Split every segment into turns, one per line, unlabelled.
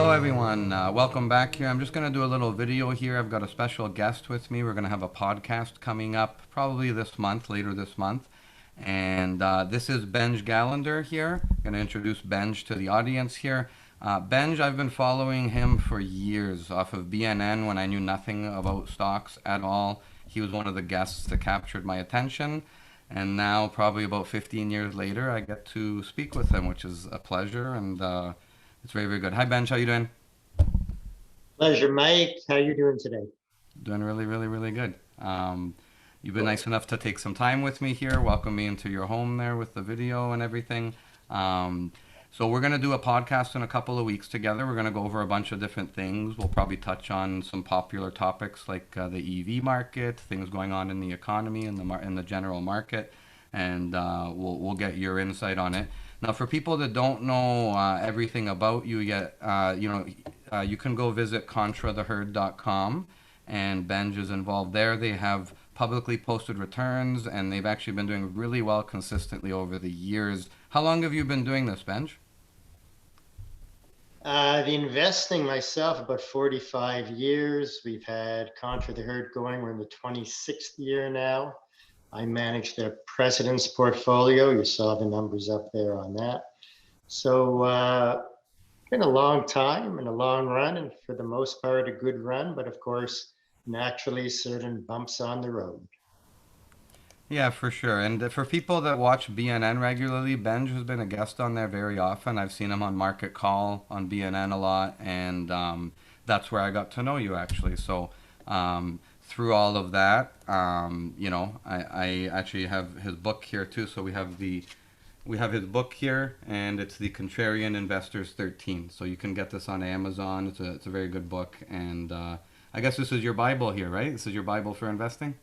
Hello everyone, welcome back here. I'm just going to do a little video here. I've got a special guest with me. We're going to have a podcast coming up probably this month, later this month. And this is Benj Gallander here. I'm going to introduce Benj to the audience here. Benj, I've been following him for years off of BNN when I knew nothing about stocks at all. He was one of the guests that captured my attention. And now, probably about 15 years later, I get to speak with him, which is a pleasure. And it's very, very good. Hi, Benj. How you doing?
Pleasure, Mike. How you doing today?
Doing really, really, really good. You've been
Good.
nice enough to take some time with me here, welcome me into your home there with the video and everything. Um, so we're going to do a podcast in a couple of weeks together. We're going to go over a bunch of different things. We'll probably touch on some popular topics like the EV market, things going on in the economy and in the general market, and we'll get your insight on it. Now, for people that don't know everything about you yet, you can go visit contratheheard.com, and Benj is involved there. They have publicly posted returns, and they've actually been doing really well consistently over the years. How long have you been doing this, Benj?
The investing myself, about 45 years. We've had Contra The Heard going. We're in the 26th year now. I manage the president's portfolio. You saw the numbers up there on that. So been a long time and a long run, and for the most part, a good run. But of course, naturally, certain bumps on the road.
Yeah, for sure. And for people that watch BNN regularly, Benj has been a guest on there very often. I've seen him on Market Call on BNN a lot, and that's where I got to know you actually. So through all of that, I actually have his book here too. So we have his book here, and it's the Contrarian Investors 13. So you can get this on Amazon. It's a very good book, and I guess this is your Bible here, right? This is your Bible for investing.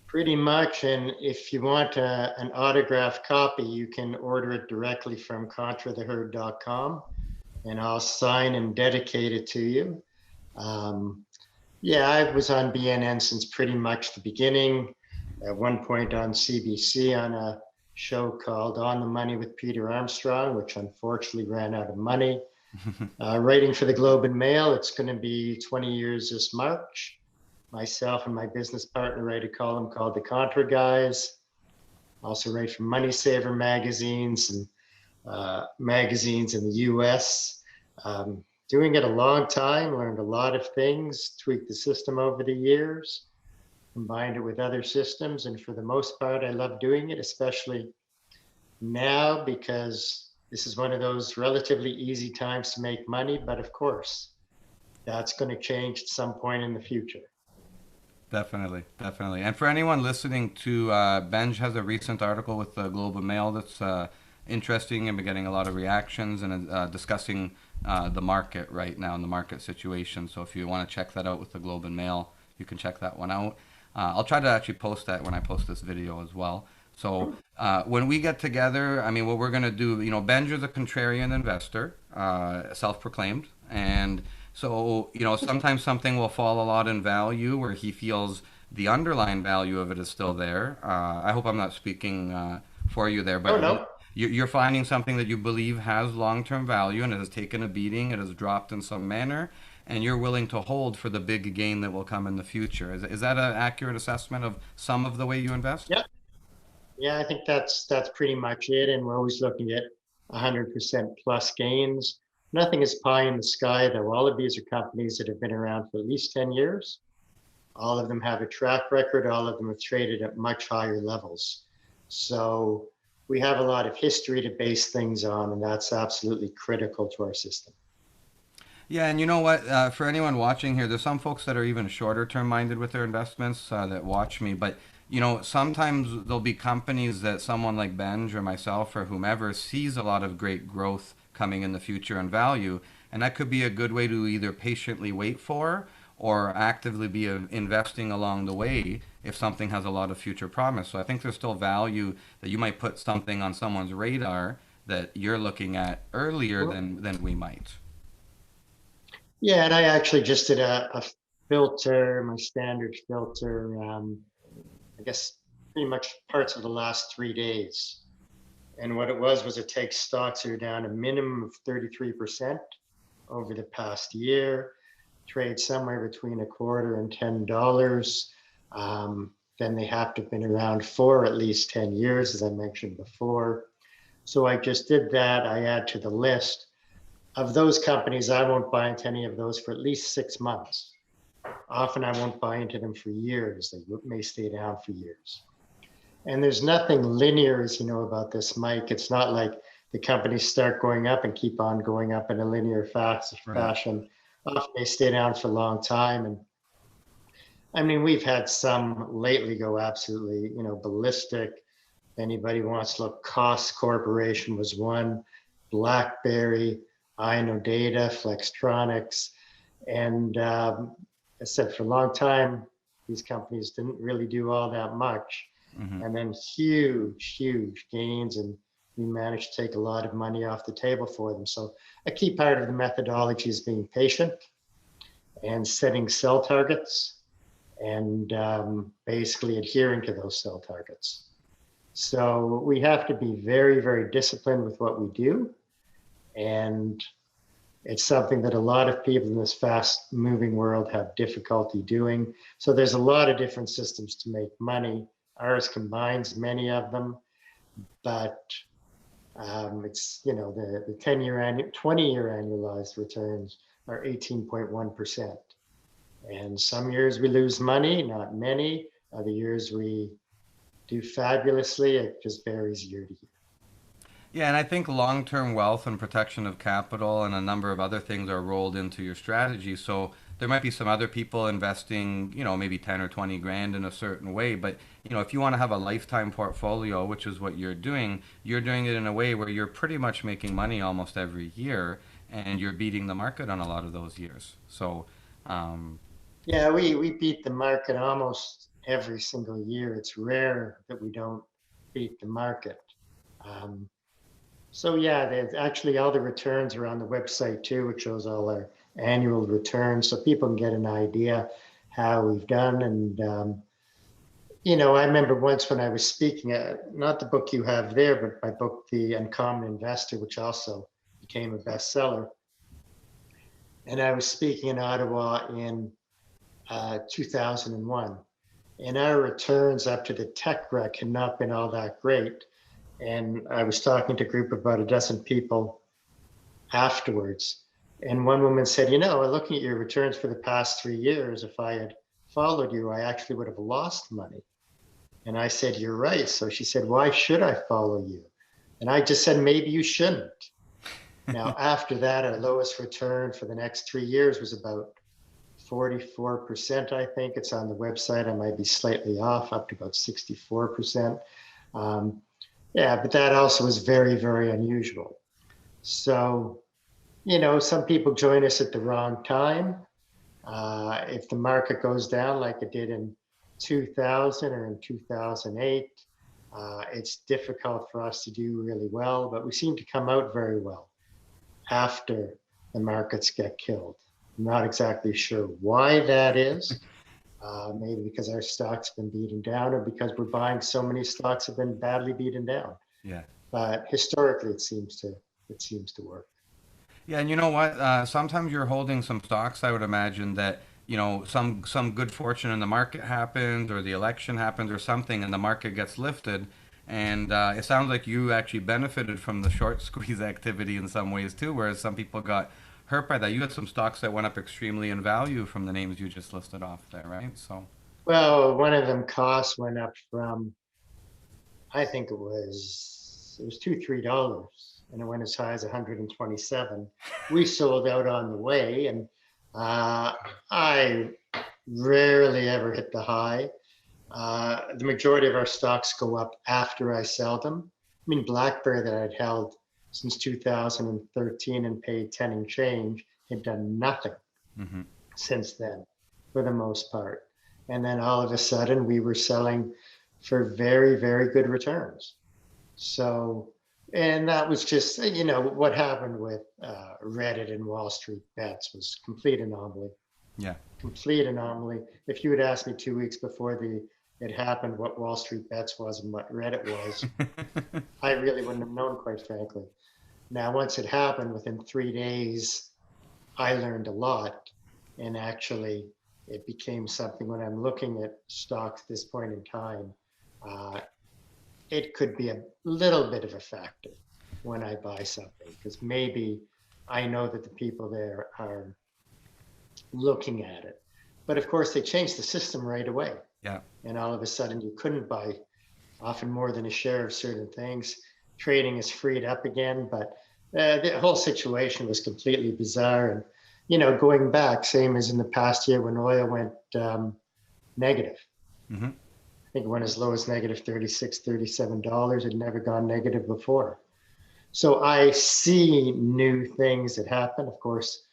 Pretty much, and if you want an autographed copy, you can order it directly from contratheheard.com, and I'll sign and dedicate it to you. Um, yeah, I was on BNN since pretty much the beginning. At one point on CBC on a show called On the Money with Peter Armstrong, which unfortunately ran out of money. Writing for the Globe and Mail, it's going to be 20 years this March. Myself and my business partner write a column called The Contra Guys. Also write for Money Saver magazines and magazines in the US. Doing it a long time, learned a lot of things, tweaked the system over the years, combined it with other systems. And for the most part, I love doing it, especially now because this is one of those relatively easy times to make money. But of course, that's going to change at some point in the future.
Definitely, definitely. And for anyone listening to, Benj has a recent article with the Globe and Mail that's interesting and been getting a lot of reactions and discussing the market right now and the market situation. So if you want to check that out with the Globe and Mail, you can check that one out. I'll try to actually post that when I post this video as well. So when we get together, I mean, what we're going to do, Benj is a contrarian investor, self-proclaimed, and so, sometimes something will fall a lot in value where he feels the underlying value of it is still there. I hope I'm not speaking for you there,
Oh,
but
no.
you're finding something that you believe has long-term value and it has taken a beating, it has dropped in some manner, and you're willing to hold for the big gain that will come in the future. Is that an accurate assessment of some of the way you invest?
Yeah. Yeah, I think that's pretty much it. And we're always looking at 100% plus gains. Nothing is pie in the sky, though. All of these are companies that have been around for at least 10 years. All of them have a track record. All of them have traded at much higher levels. So we have a lot of history to base things on, and that's absolutely critical to our system.
Yeah, and you know what? For anyone watching here, there's some folks that are even shorter term minded with their investments that watch me. But, sometimes there'll be companies that someone like Benj or myself or whomever sees a lot of great growth coming in the future and value. And that could be a good way to either patiently wait for or actively be investing along the way if something has a lot of future promise. So I think there's still value that you might put something on someone's radar that you're looking at earlier
Well,
than we might.
yeah, and I actually just did a filter, my standard filter, I guess pretty much parts of the last 3 days. And what it was it takes stocks that are down a minimum of 33%, over the past year, trade somewhere between a quarter and $10. Then they have to have been around for at least 10 years, as I mentioned before. So I just did that. I add to the list. Of those companies, I won't buy into any of those for at least 6 months. Often I won't buy into them for years. They may stay down for years. And there's nothing linear, as you know about this, Mike. It's not like the companies start going up and keep on going up in a linear fashion. Often they stay down for a long time. And I mean, we've had some lately go absolutely, ballistic. If anybody wants to look, Cost Corporation was one, BlackBerry, Data, Flextronics. And I said for a long time, these companies didn't really do all that much. And then huge gains, and we managed to take a lot of money off the table for them. So a key part of the methodology is being patient and setting sell targets and basically adhering to those sell targets. So we have to be very, very disciplined with what we do. And it's something that a lot of people in this fast moving world have difficulty doing. So there's a lot of different systems to make money. Ours combines many of them, but it's, the 20-year annualized returns are 18.1%. And some years we lose money, not many. Other years we do fabulously. It just varies year to year.
Yeah, and I think long-term wealth and protection of capital and a number of other things are rolled into your strategy. So there might be some other people investing, maybe 10 or 20 grand in a certain way. But, if you want to have a lifetime portfolio, which is what you're doing it in a way where you're pretty much making money almost every year, and you're beating the market on a lot of those years. So,
yeah, we beat the market almost every single year. It's rare that we don't beat the market. So yeah, there's actually all the returns are on the website too, which shows all our annual returns, so people can get an idea how we've done. And I remember once when I was speaking, not the book you have there, but my book, The Uncommon Investor, which also became a bestseller. And I was speaking in Ottawa in 2001, and our returns up to the tech wreck had not been all that great. And I was talking to a group of about a dozen people afterwards. And one woman said, looking at your returns for the past 3 years, if I had followed you, I actually would have lost money. And I said, you're right. So she said, why should I follow you? And I just said, maybe you shouldn't. Now, after that, our lowest return for the next 3 years was about 44%, I think. It's on the website. I might be slightly off, up to about 64%. Yeah, but that also was very, very unusual. So, some people join us at the wrong time. If the market goes down like it did in 2000 or in 2008, it's difficult for us to do really well, but we seem to come out very well after the markets get killed. I'm not exactly sure why that is. Maybe because our stocks have been beaten down, or because we're buying so many stocks have been badly beaten down.
yeah.
But historically, it seems to work.
Yeah, and you know what? Sometimes you're holding some stocks. I would imagine that some good fortune in the market happens, or the election happens, or something, and the market gets lifted. And it sounds like you actually benefited from the short squeeze activity in some ways too, whereas some people got hurt by that. You had some stocks that went up extremely in value from the names you just listed off there, right? So.
Well, one of them costs went up from, I think it was $2-3, and it went as high as 127. We sold out on the way, and I rarely ever hit the high. The majority of our stocks go up after I sell them. I mean, BlackBerry that I'd held since 2013 and paid 10 and change had done nothing since then, for the most part. And then all of a sudden we were selling for very, very good returns. So, and that was just, what happened with Reddit and Wall Street Bets was complete anomaly.
Yeah.
Complete anomaly. If you had asked me 2 weeks before it happened what Wall Street Bets was and what Reddit was, I really wouldn't have known, quite frankly. Now, once it happened, within 3 days, I learned a lot, and actually it became something when I'm looking at stocks at this point in time, uh, it could be a little bit of a factor when I buy something, because maybe I know that the people there are looking at it. But of course, they changed the system right away.
Yeah.
And all of a sudden, you couldn't buy often more than a share of certain things. Trading is freed up again, but the whole situation was completely bizarre. And, going back, same as in the past year when oil went negative.
Mm-hmm.
I think it went as low as negative $36, $37. It had never gone negative before. So I see new things that happen. Of course,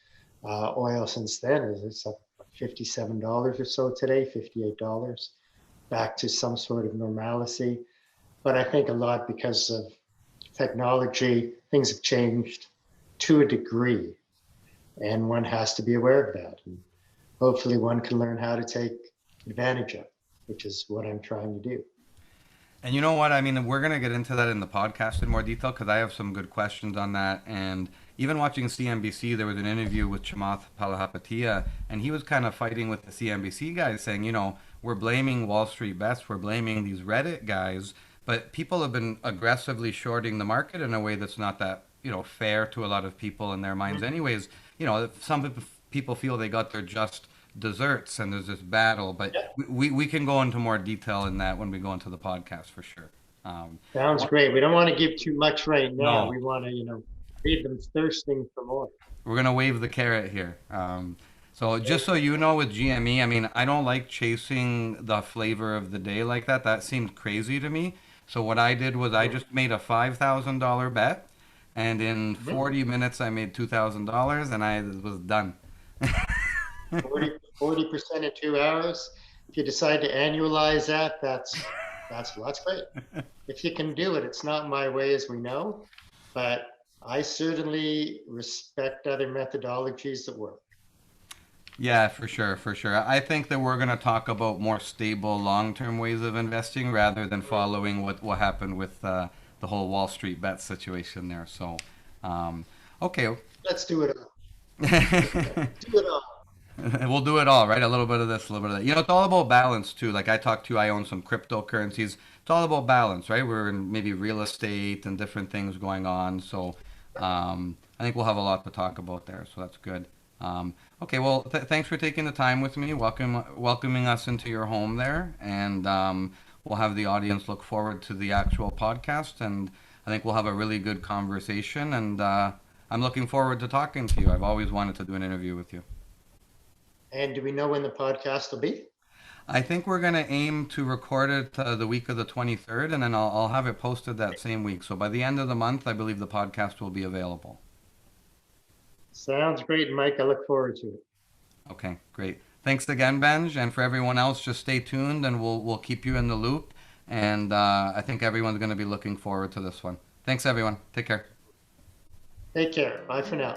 oil since then is up $57 or so today, $58, back to some sort of normalcy. But I think a lot because of technology, things have changed to a degree, and one has to be aware of that. And hopefully one can learn how to take advantage of it, which is what I'm trying to do.
And you know what? I mean, we're going to get into that in the podcast in more detail because I have some good questions on that. And even watching CNBC, there was an interview with Chamath Palihapitiya, and he was kind of fighting with the CNBC guys saying, we're blaming Wall Street bets, we're blaming these Reddit guys, but people have been aggressively shorting the market in a way that's not that, fair to a lot of people in their minds anyways. Some people feel they got their just desserts and there's this battle, but
Yeah.
we can go into more detail in that when we go into the podcast for sure.
Sounds great. We don't want to give too much right now.
No.
We want to, leave them thirsting for more.
We're going to wave the carrot here. So just so you know, with GME, I mean, I don't like chasing the flavor of the day like that. That seemed crazy to me. So what I did was I just made a $5,000 bet, and in 40 minutes I made $2,000, and I was done.
40% in 2 hours. If you decide to annualize that, that's great. If you can do it, it's not my way, as we know, but I certainly respect other methodologies that work.
Yeah, for sure, for sure. I think that we're going to talk about more stable, long-term ways of investing rather than following what happened with the whole Wall Street bet situation there. So, okay.
Let's do it all. Do it all.
We'll do it all, right? A little bit of this, a little bit of that. It's all about balance too. Like I own some cryptocurrencies. It's all about balance, right? We're in maybe real estate and different things going on. So I think we'll have a lot to talk about there. So that's good. Okay, well, thanks for taking the time with me, welcoming us into your home there, and we'll have the audience look forward to the actual podcast, and I think we'll have a really good conversation, and I'm looking forward to talking to you. I've always wanted to do an interview with you.
And do we know when the podcast will be?
I think we're going to aim to record it the week of the 23rd, and then I'll have it posted that same week. So by the end of the month, I believe the podcast will be available.
Sounds great, Mike. I look forward to it.
Okay, great. Thanks again, Benj, and for everyone else, just stay tuned, and we'll keep you in the loop. And I think everyone's going to be looking forward to this one. Thanks, everyone. Take care.
Take care. Bye for now.